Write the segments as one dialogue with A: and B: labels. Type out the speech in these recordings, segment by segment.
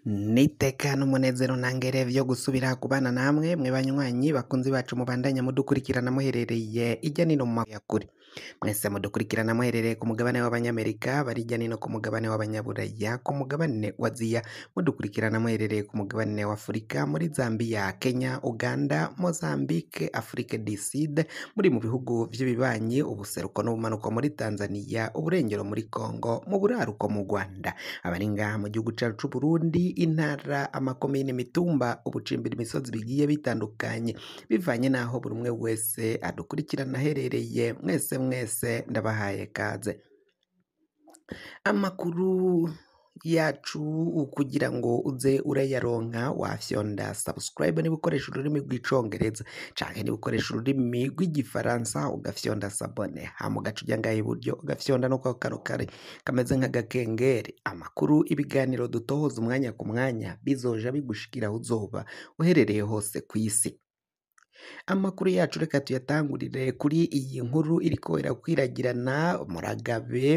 A: Nitekana umunezero ntangere vyo gusubira kubana namwe mwe banywanyi bakunzi bacu mubandanya mudukurikirana muherereye irya nino mu makuru mwese mudukurikirana muherereye ku mugabane w'abanyamerika bari irya nino ku mugabane w'abanyaburaya ku mugabane wa Aziya mudukurikirana muherereye ku mugabane wa Afurika muri Zambia, Kenya, Uganda, Mozambique, Afrique du Sud muri mu bihugu vy'ibibanyi ubuseruko n'ubumanuko muri Tanzania, uburengero muri Congo, mu buraruko mu Rwanda, abari ngaha mu gihugu cacu c'u Burundi, intara, amakomine, imitumba, ubucimbira, imisozi bigiye bitandukanye bivanye naho buri umwe wese adukurikirana aherereye. Mwese ndabahaye kaze. Amakuru yacu kugira ngo uze urayaronka wafyonda subscribe niba ukoresha ururimi rw'icongereza canke niba ukoresha ururimi rw'igifaransa ugafyonda sabone, hama ugaca uja ngaha iburyo ugafyonda no kwa kano kare kameze nk'agakengeri. Amakuru, ibiganiro dutohoza umwanya ku mwanya bizoja bigushikira aho uzoba uherereye hose kw'isi. Amakuru yacu reka tuyatangurire kuri iyi nkuru iriko irakwiragirana.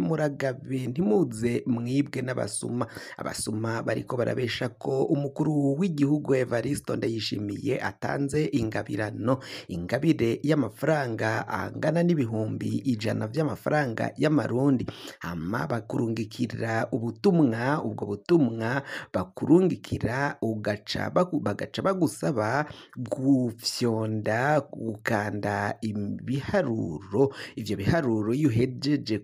A: Muragabe ntimuze mwibwe n'abasuma. Abasuma bariko barabesha ko umukuru w'igihugu Evariste Ndayishimiye atanze ingabire y'amafaranga angana n'ibihumbi 100 vy'amafaranga y'amarundi, hama bakurungikira ubutumwa. Ubwo butumwa bakurungikira bagaca bagusaba gufyonda gukanda ibiharuro. Ivyo biharuro iyo uhejeje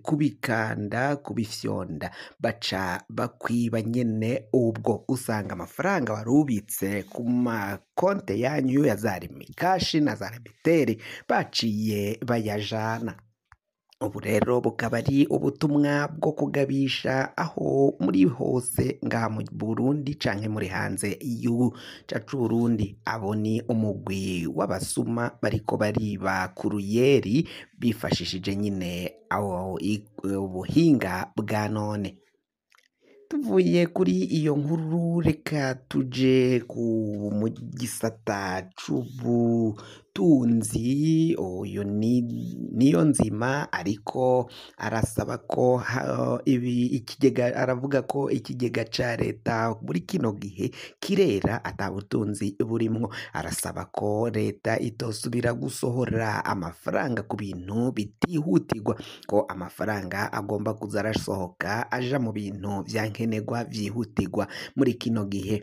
A: kubifyonda baca bakwiba nyene. Ubwo usanga amafaranga warubitse ku makonte yanyu ya za Remikashi na za Remiteri baciye bayajana. Ubu rero bukaba ari ubutumwa bwo kugabisha aho muri hose ngaha mu Burundi canke muri hanze y'igihugu cacu Burundi. Abo ni umugwi w'abasuma bariko bariba ku ruyeri bifashishije nyine ubuhinga bwa none. Tuvuye kuri iyo nkuru reka tuje mu gisata c'ubutunzi. Uyu niyo nzima ariko arasaba ko ikigega, aravuga ko ikigega ca leta muri kino gihe kirera ata butunzi burimwo. Arasaba ko leta itosubira gusohora amafaranga ku bintu bitihutirwa, ko amafaranga agomba kuza arasohoka aja mu bintu vyankenerwa vyihutirwa muri kino gihe.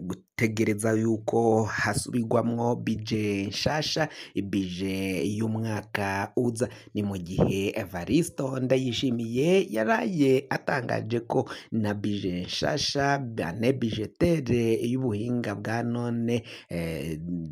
A: Gutegereza yuko hasubirwamwo bije nshasha, ibije y'umwaka uza. Ni mu gihe Evariste Ndayishimiye yaraye atangaje ko na bije nshasha bane bijetere y'ubuhinga bwa none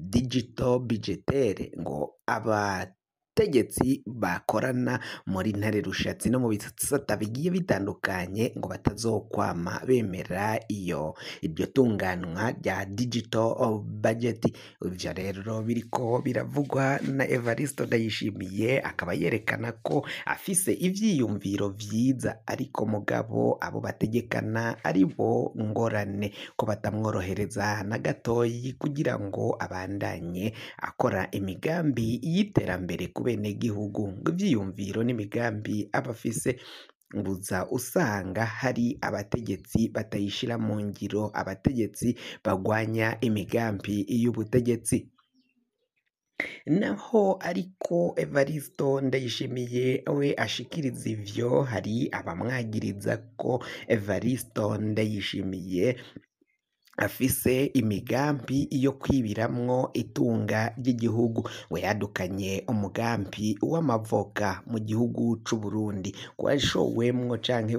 A: digital budgetere, ngo abategetsi bakorana muri ntare rushatsi no mu bisata bigiye bitandukanye ngo batazokwama bemera iryo tunganwa rya digital budget. Ivyo rero biriko biravugwa na Evariste Ndayishimiye, akaba yerekana ko afise ivyiyumviro vyiza, ariko mugabo abo bategekana ari bo ngorane, ko batamworohereza na gatoyi kugira ngo abandanye akora imigambi y'iterambere ku benegihugu. Ngo ivyiyumviro n'imigambi abafise buza usanga hari abategetsi batayishira mu ngiro, abategetsi bagwanya imigambi y'ubutegetsi. Naho ariko Evariste Ndayishimiye we ashikiriza ivyo, hari abamwagiriza ko Evariste Ndayishimiye afise imigambi yo kwibiramwo itunga ry'igihugu. We yadukanye umugambi w'amavoka mu gihugu c'u Burundi, washowemwo canke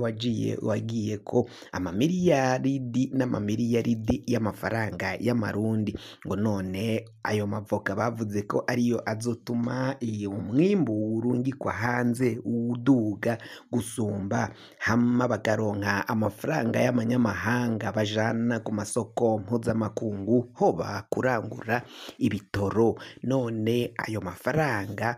A: wagiye ko amamiliyaridi n'amamiliyaridi y'amafaranga y'amarundi. Ngo none ayo mavoka bavuze ko ariyo azotuma umwimbu urungikwa hanze uduga gusumba, hama bagaronka amafaranga y'amanyamahanga bajana ku masoko mpuzamakungu hoba kurangura ibitoro. None ayo mafaranga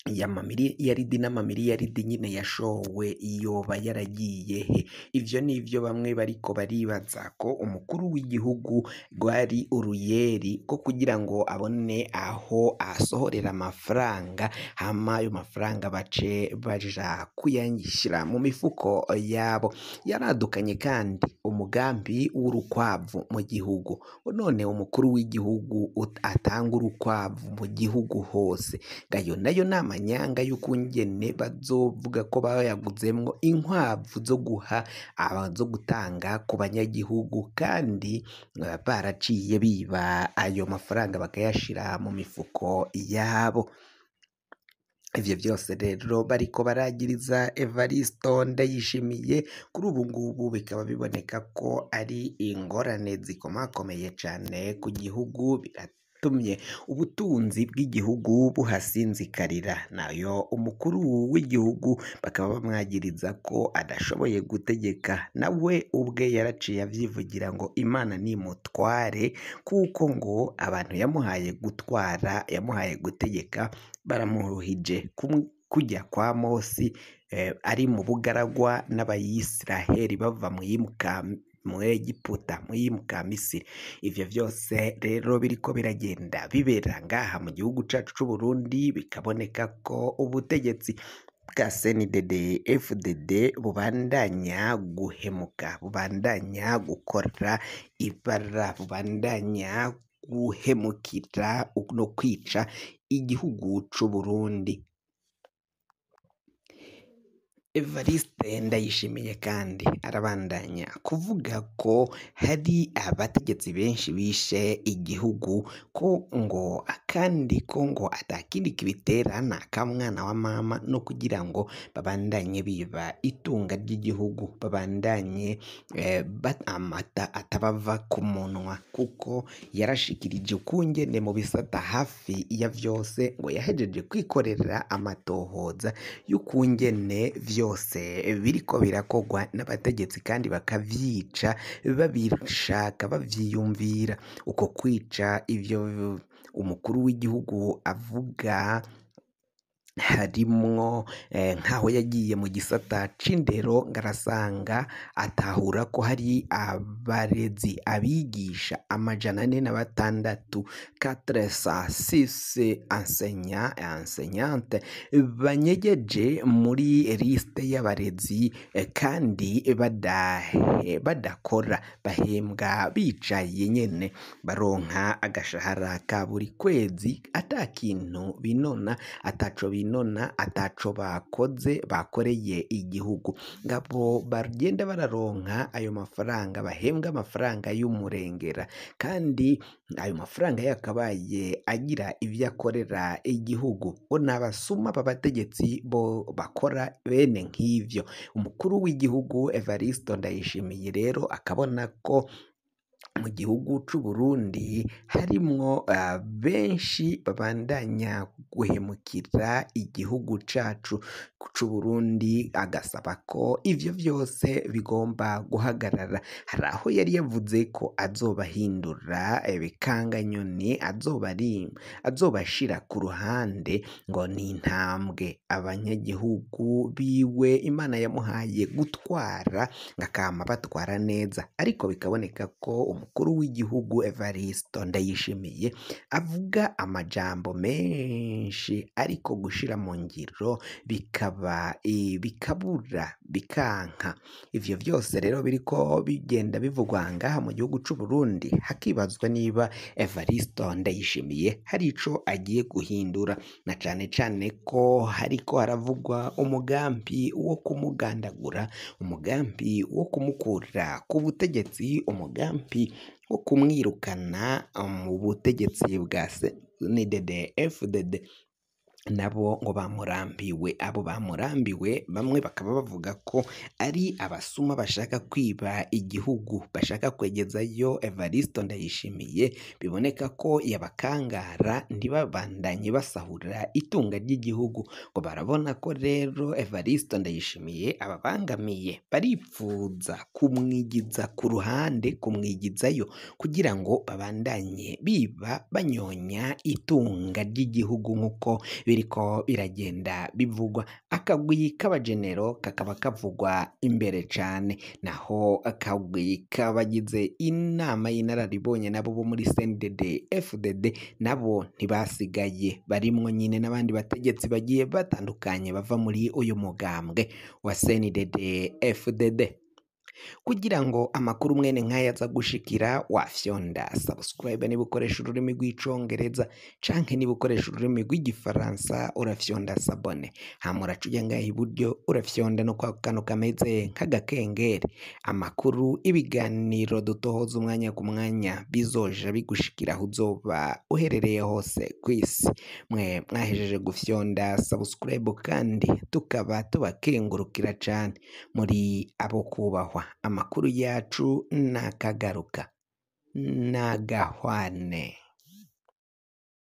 A: y'amamiliyaridi n'amamiliyaridi nyine yashowe yoba yaragiye he? Ivyo nivyo bamwe bariko baribaza ko umukuru w'igihugu rwari uruyeri rwo kugira ngo abone aho asohorera amafaranga, hama ayo mafaranga bace baja kuyashira mu mifuko yabo. Yaradukanye kandi umugambi w'urukwavu mu gihugu, none umukuru w'igihugu atanga urukwavu mu gihugu hose, gayo nayo nama nyanga y'ukungene bazovuga ko bayaguzemwo inkwavu zo guha zo gutanga ku banyagihugu, kandi baraciye biba ayo mafaranga bakayashira mu mifuko yabo. Ivyo vyose rero bariko baragiriza Evaristo Ndayishimiye, kuri ubu ngubu bikaba biboneka ko ari ingorane zikomakomeye cane ku gihugu, biratumye ubutunzi bw'igihugu buhasinzikarira. Nayo umukuru w'igihugu bakaba bamwagiriza ko adashoboye gutegeka, nawe ubwe yaraciye avyivugira ngo Imana nimutware, kuko ngo abantu yamuhaye gutwara, yamuhaye gutegeka baramuruhije kujya kwa Mosi ari mu bugaragwa n'Abayisiraheli bava mu Egiputa mu yimuka Misiri. Ivyo vyose rero biriko biragenda bibera ngaha mu gihugu cacu c'u Burundi, bikaboneka ko ubutegetsi bwa CNDD FDD bubandanya guhemuka, bubandanya gukora ibara, bubandanya guhemukira no kwica igihugu c'u Burundi. Evariste Ndayishimiye kandi arabandanya kuvuga ko hari abategetsi benshi bishe igihugu, ko ngo kandi ko ngo atakindi kibitera n'akamwana wa mama, no kugira ngo babandanye biba itunga ry'igihugu, babandanye amata atabava ku munwa, kuko yarashikirije ukungene mu bisata hafi ya vyose ngo yahejeje kwikorera amatohoza y'ukungene vyose biriko birakogwa n'abategetsi kandi bakavyica babishaka bavyiyumvira. Uko kwica ivyo umukuru w'igihugu avuga harimwo nk'aho yagiye mu gisata c'indero ngarasanga atahura ko hari abarezi abigisha 446 enseignante banyegeje muri liste y'abarezi, kandi badakora, bahembwa bicaye nyene, baronka agashahara ka buri kwezi, ata kintu binona, ataco binona, ataco bakoze bakoreye igihugu. Ngabo bagenda bararonka ayo mafaranga, bahembwa amafaranga y'umurengera, kandi ayo mafaranga yakabaye agira ivyo akorera igihugu. Bo n'abasuma b'abategetsi bo bakora bene nk'ivyo. Umukuru w'igihugu Evaristo Ndayishimiye rero akabona ko mu gihugu c'u Burundi harimwo benshi babandanya guhemukira igihugu cacu c'u Burundi, agasaba ko ivyo vyose bigomba guhagarara. Hari aho yari yavuze ko azobahindura ibikanganyoni, azobashira ku ruhande, ngo ni intambwe abanyagihugu biwe Imana yamuhaye gutwara, ngakama batwara neza. Ariko bikaboneka ko umukuru w'igihugu Evaristo Ndayishimiye avuga amajambo menshi, ariko gushira mu ngiro bikabura, bikanka. Ivyo vyose rero biriko bigenda bivugwa ngaha mu gihugu c'u Burundi, hakibazwa niba Evaristo Ndayishimiye hari ico agiye guhindura, na cane cane ko hariko haravugwa umugambi wo kumugandagura, umugambi wo kumukura ku butegetsi, umugambi wo kumwirukana mu butegetsi bwa CNDD FDD. Nabo ngo bamurambiwe, abo bamurambiwe bamwe bakaba bavuga ko ari abasuma bashaka kwiba igihugu, bashaka kwegezayo Evaristo Ndayishimiye, biboneka ko yabakangara ntibabandanye basahura itunga ry'igihugu. Ngo barabona ko rero Evaristo Ndayishimiye ababangamiye, baripfuza kumwigiza ku ruhande, kumwigizayo, kugira ngo babandanye biba banyonya itunga ry'igihugu nk'uko biriko biragenda bivugwa. Akagwi k'abajenero kakaba kavugwa imbere cane, naho akagwi k'abagize inama y'inararibonye nabo bo muri CNDD FDD nabo ntibasigaye, barimwo nyine n'abandi bategetsi bagiye batandukanye bava muri uyu mugambwe wa CNDD FDD. Kugira ngo amakuru mwene nk'aya aza gushikira, wafyonda subscribe niba ukoresha ururimi rw'icongereza, canke niba ukoresha ururimi rw'igifaransa urafyonda sabone, hama uraca uja ngaha iburyo urafyonda no kwa kantu kameze nk'agakengeri. Amakuru, ibiganiro dutohoza umwanya ku mwanya bizoja bigushikira aho uzoba uherereye hose kw'isi. Mwe mwahejeje gufyonda subscribe kandi tukaba tubakengurukira cane, muri abo kubahwa. Amakuru yacu nakagaruka, nagahwane.